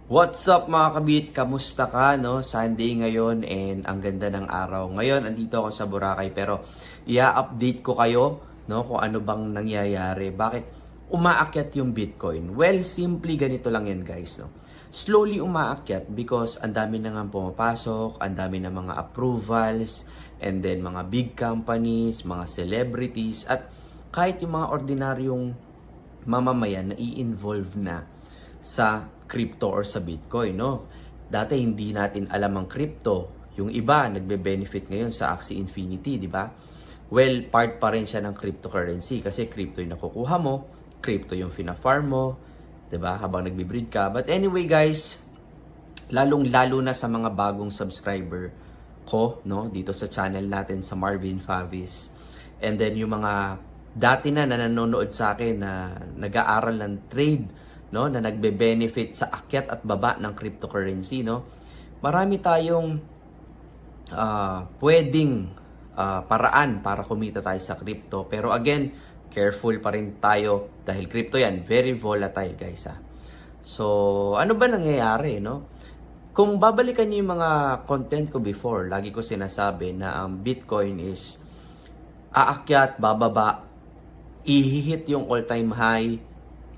What's up mga kabit? Kamusta ka, no? Sunday ngayon and ang ganda ng araw. Ngayon, andito ako sa Boracay pero i-update ko kayo, no, kung ano bang nangyayari. Bakit umaakyat yung Bitcoin? Well, simply ganito lang yan, guys, no? Slowly umaakyat because ang dami na nga pumapasok, ang dami na mga approvals, and then mga big companies, mga celebrities, at kahit yung mga ordinaryong mamamayan na i-involve na sa crypto or sa Bitcoin, no? Dati hindi natin alam ang crypto. Yung iba nagbe-benefit ngayon sa Axie Infinity, di ba? Well, part pa rin siya ng cryptocurrency kasi crypto yung nakukuha mo, crypto yung fina-farm mo, di ba? Habang nagbe-breed ka. But anyway, guys, lalong-lalo na sa mga bagong subscriber ko, no, dito sa channel natin sa Marvin Favis. And then yung mga dati na nanonood sa akin na nag-aaral ng trade, no, na nagbe-benefit sa akyat at baba ng cryptocurrency, no. Marami tayong pwedeng paraan para kumita tayo sa crypto. Pero again, careful pa rin tayo dahil crypto yan, very volatile, guys, ha. So, ano ba nangyayari, no? Kung babalikan niyo yung mga content ko before, lagi ko sinasabi na ang Bitcoin is aakyat, bababa, ihihit yung all-time high,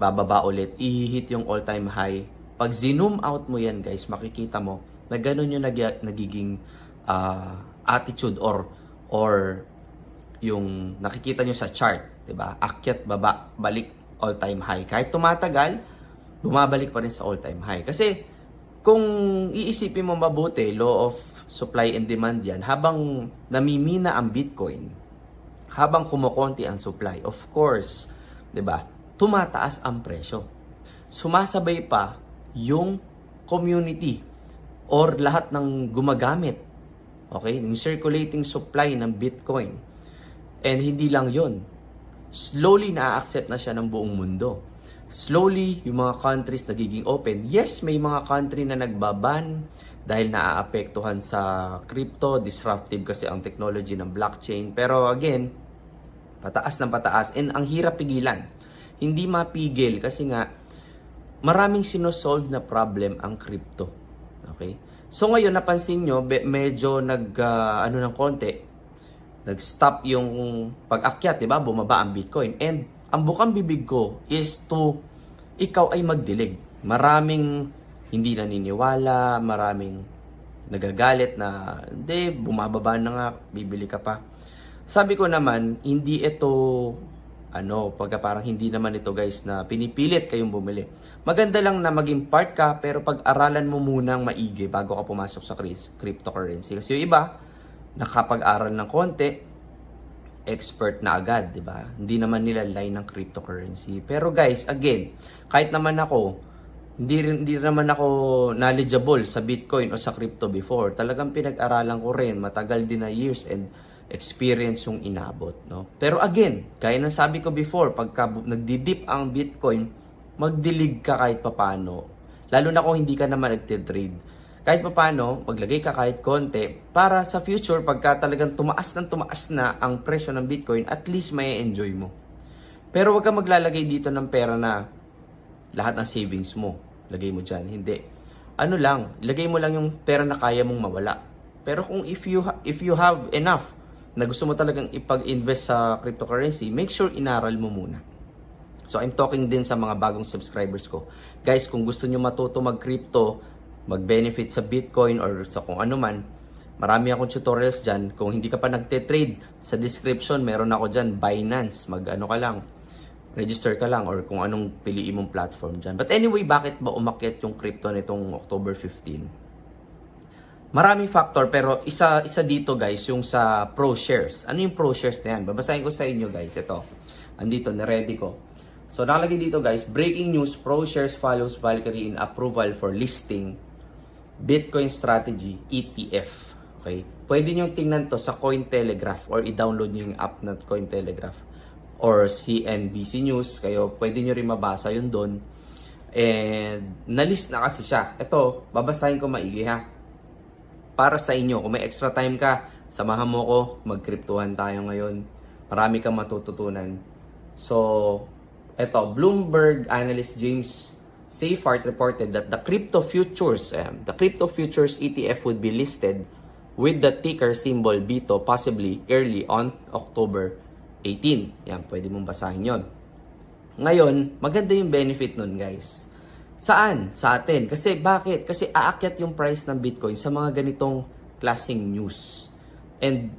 bababa ulit, ihihit yung all-time high. Pag zoom out mo yan, guys, makikita mo na ganun yung nagiging attitude or yung nakikita nyo sa chart, 'di ba? Akyat, baba, balik, all-time high. Kahit tumatagal, bumabalik pa rin sa all-time high. Kasi kung iisipin mo mabuti, law of supply and demand yan, habang namimina ang Bitcoin, habang kumukonti ang supply, of course, 'di ba? Tumataas ang presyo. Sumasabay pa yung community or lahat ng gumagamit. Okay? Yung circulating supply ng Bitcoin. And hindi lang yon. Slowly na-accept na siya ng buong mundo. Slowly, yung mga countries nagiging open. Yes, may mga country na nagbaban dahil naaapektuhan sa crypto, disruptive kasi ang technology ng blockchain. Pero again, pataas ng pataas. And ang hirap pigilan. Hindi mapigil kasi nga maraming sinosolve na problem ang crypto. Okay? So ngayon napansin nyo, medyo ng konti, nag-stop yung pag-akyat, 'di ba? Bumaba ang Bitcoin. And ang bukang bibig ko is to ikaw ay magdilig. Maraming hindi naniniwala, maraming nagagalit na hindi, bumababa na nga, bibili ka pa. Sabi ko naman, hindi ito pagka parang hindi naman ito, guys, na pinipilit kayong bumili. Maganda lang na maging part ka, pero pag-aralan mo munang maigi bago ka pumasok sa cryptocurrency. Kasi yung iba, nakapag-aral ng konti, expert na agad, di ba? Hindi naman nila line ng cryptocurrency. Pero guys, again, kahit naman ako, hindi naman ako knowledgeable sa Bitcoin o sa crypto before. Talagang pinag-aralan ko rin, matagal din na years and experience yung inabot, no? Pero again, gaya ng sabi ko before, pagka nagdidip ang Bitcoin, magdilig ka kahit papano. Lalo na kung hindi ka naman nagtitrade. Kahit papano, maglagay ka kahit konti para sa future, pagka talagang tumaas na ang presyo ng Bitcoin, at least may enjoy mo. Pero wag ka maglalagay dito ng pera na lahat ng savings mo, lagay mo dyan. Hindi. Lagay mo lang yung pera na kaya mong mawala. Pero kung if you have enough na gusto mo talagang ipag-invest sa cryptocurrency, make sure inaral mo muna. So, I'm talking din sa mga bagong subscribers ko. Guys, kung gusto nyo matuto mag-crypto, mag-benefit sa Bitcoin or sa kung ano man, marami akong tutorials dyan. Kung hindi ka pa nagte-trade, sa description, meron ako dyan, Binance. Register ka lang or kung anong piliin mong platform dyan. But anyway, bakit ba umakyat yung crypto nitong October 15? Maraming factor, pero isa dito, guys, yung sa pro shares. Ano yung pro shares na yan? Babasahin ko sa inyo, guys. Ito. Andito, na-ready ko. So, nakalagay dito, guys. Breaking news, pro shares follows Valkyrie in approval for listing Bitcoin Strategy ETF. Okay? Pwede nyo tingnan to sa Cointelegraph or i-download nyo yung app na Cointelegraph or CNBC News. Kayo, pwede nyo rin mabasa yun doon. And, na-list na kasi siya. Ito, babasahin ko maigi, ha? Para sa inyo, kung may extra time ka, samahan mo ko, mag-cryptohan tayo ngayon. Marami kang matututunan. So, eto, Bloomberg analyst James Safeart reported that the crypto futures ETF would be listed with the ticker symbol BITO possibly early on October 18. Yan, pwede mong basahin yon. Ngayon, maganda yung benefit nun, guys. Saan? Sa atin. Kasi bakit? Kasi aakyat yung price ng Bitcoin sa mga ganitong klaseng news. And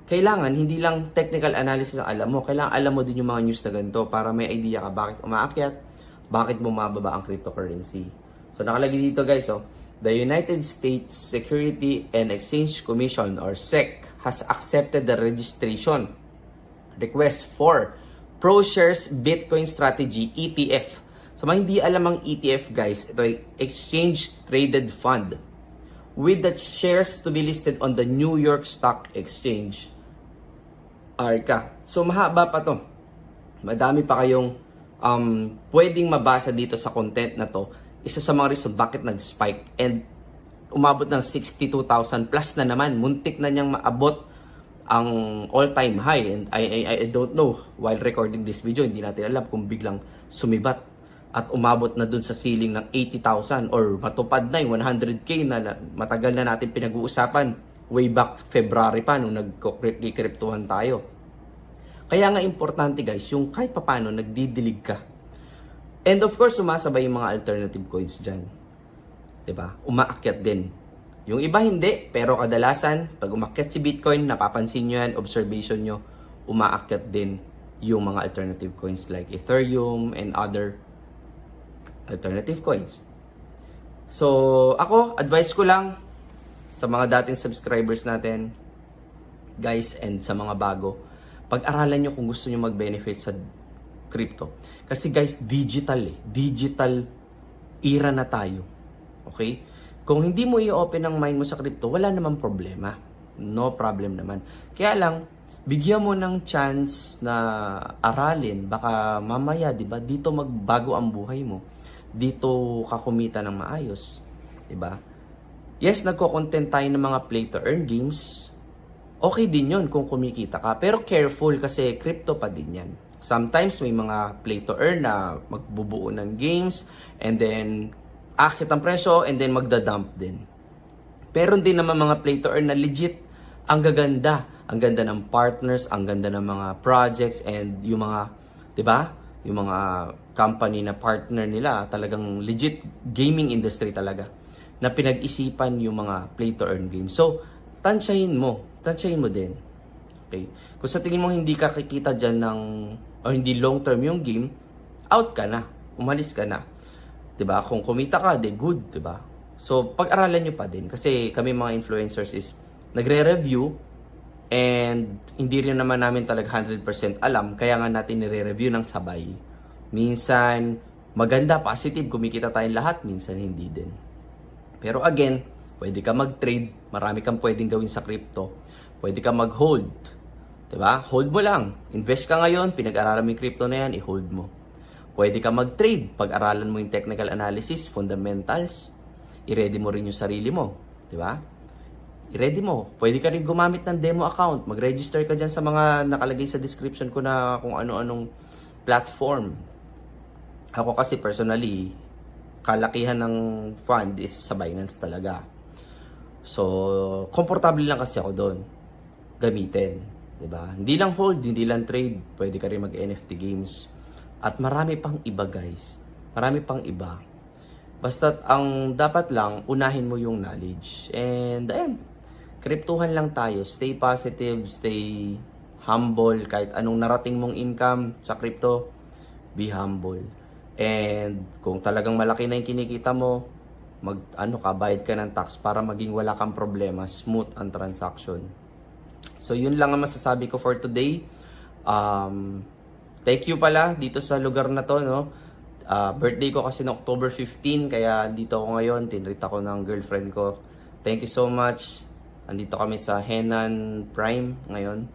kailangan, hindi lang technical analysis ang alam mo. Kailangan alam mo din yung mga news na ganito para may idea ka bakit umaakyat, bakit bumababa ang cryptocurrency. So nakalagay dito guys, the United States Security and Exchange Commission or SEC has accepted the registration request for ProShares Bitcoin Strategy ETF. So mga hindi alam ang ETF guys, ito ay Exchange Traded Fund with the shares to be listed on the New York Stock Exchange, ARCA. So mahaba pa to. Madami pa kayong pwedeng mabasa dito sa content na to. Isa sa mga reason bakit nag-spike and umabot ng 62,000 plus na naman. Muntik na niyang maabot ang all-time high. And I don't know, while recording this video, hindi natin alam kung biglang sumibat at umabot na dun sa ceiling ng 80,000 or matupad na yung 100K na matagal na natin pinag-uusapan way back February pa nung nag-cryptohan tayo. Kaya nga importante guys, yung kahit papano nagdidilig ka. And of course, sumasabay yung mga alternative coins dyan. 'Di ba? Umaakyat din. Yung iba hindi, pero kadalasan, pag umakyat si Bitcoin, napapansin nyo yan, observation nyo, umaakyat din yung mga alternative coins like Ethereum and other alternative coins. So, ako, advice ko lang sa mga dating subscribers natin, guys, and sa mga bago, pag-aralan nyo kung gusto nyo mag-benefit sa crypto. Kasi guys, digital era na tayo. Okay? Kung hindi mo i-open ang mind mo sa crypto, wala namang problema. No problem naman. Kaya lang, bigyan mo ng chance na aralin. Baka mamaya, di ba, dito magbago ang buhay mo. Dito ka kumita ng maayos. Di ba? Yes, nagko-content tayo ng mga play-to-earn games. Okay din yun kung kumikita ka. Pero careful kasi crypto pa din yan. Sometimes may mga play-to-earn na magbubuo ng games and then akit ang presyo and then magda-dump din. Pero din naman mga play-to-earn na legit. Ang gaganda. Ang ganda ng partners, ang ganda ng mga projects and yung mga, di ba? Yung mga company na partner nila, talagang legit gaming industry talaga na pinag-isipan yung mga play-to-earn games. So, tansyahin mo din. Okay? Kung sa tingin mo hindi ka kikita dyan ng, o hindi long-term yung game, out ka na. Umalis ka na. 'Di ba? Kung kumita ka, de good, 'di ba? So, pag-aralan nyo pa din. Kasi kami mga influencers is nagre-review and hindi rin naman namin talaga 100% alam. Kaya nga natin nire-review ng sabay. Minsan, maganda, positive, kumikita tayong lahat. Minsan, hindi din. Pero again, pwede ka mag-trade. Marami kang pwedeng gawin sa crypto. Pwede ka mag-hold. Diba? Hold mo lang. Invest ka ngayon, pinag-aralan mo yung crypto na yan, i-hold mo. Pwede ka mag-trade. Pag-aralan mo yung technical analysis, fundamentals. I-ready mo rin yung sarili mo. Diba? I-ready mo. Pwede ka rin gumamit ng demo account. Mag-register ka dyan sa mga nakalagay sa description ko na kung ano-anong platform. Ako kasi personally, kalakihan ng fund is sa Binance talaga. So, komportable lang kasi ako doon. Gamitin. Diba? Hindi lang hold, hindi lang trade. Pwede ka rin mag-NFT games. At marami pang iba guys. Marami pang iba. Basta ang dapat lang, unahin mo yung knowledge. And ayun, kryptohan lang tayo. Stay positive, stay humble. Kahit anong narating mong income sa crypto, be humble. And kung talagang malaki na yung kinikita mo, bayad ka ng tax para maging wala kang problema. Smooth ang transaction. So yun lang ang masasabi ko for today. Thank you pala dito sa lugar na to, no? Birthday ko kasi no October 15, kaya dito ako ngayon. Tinreat ako ng girlfriend ko. Thank you so much. Andito kami sa Henan Prime ngayon.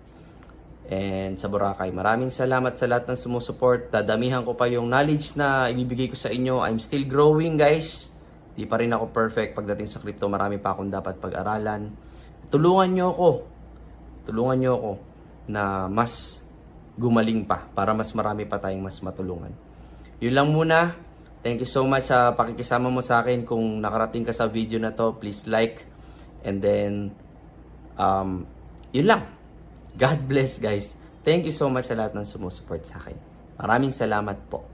And sa Boracay. Maraming salamat sa lahat ng sumusuport. Dadamihan ko pa yung knowledge na ibibigay ko sa inyo. I'm still growing, guys. Di pa rin ako perfect pagdating sa crypto. Marami pa akong dapat pag-aralan. Tulungan nyo ako na mas gumaling pa para mas marami pa tayong mas matulungan. Yun lang muna. Thank you so much sa pakikisama mo sa akin. Kung nakarating ka sa video na to, please like. And then, yun lang. God bless guys. Thank you so much sa lahat ng sumusuport sa akin. Maraming salamat po.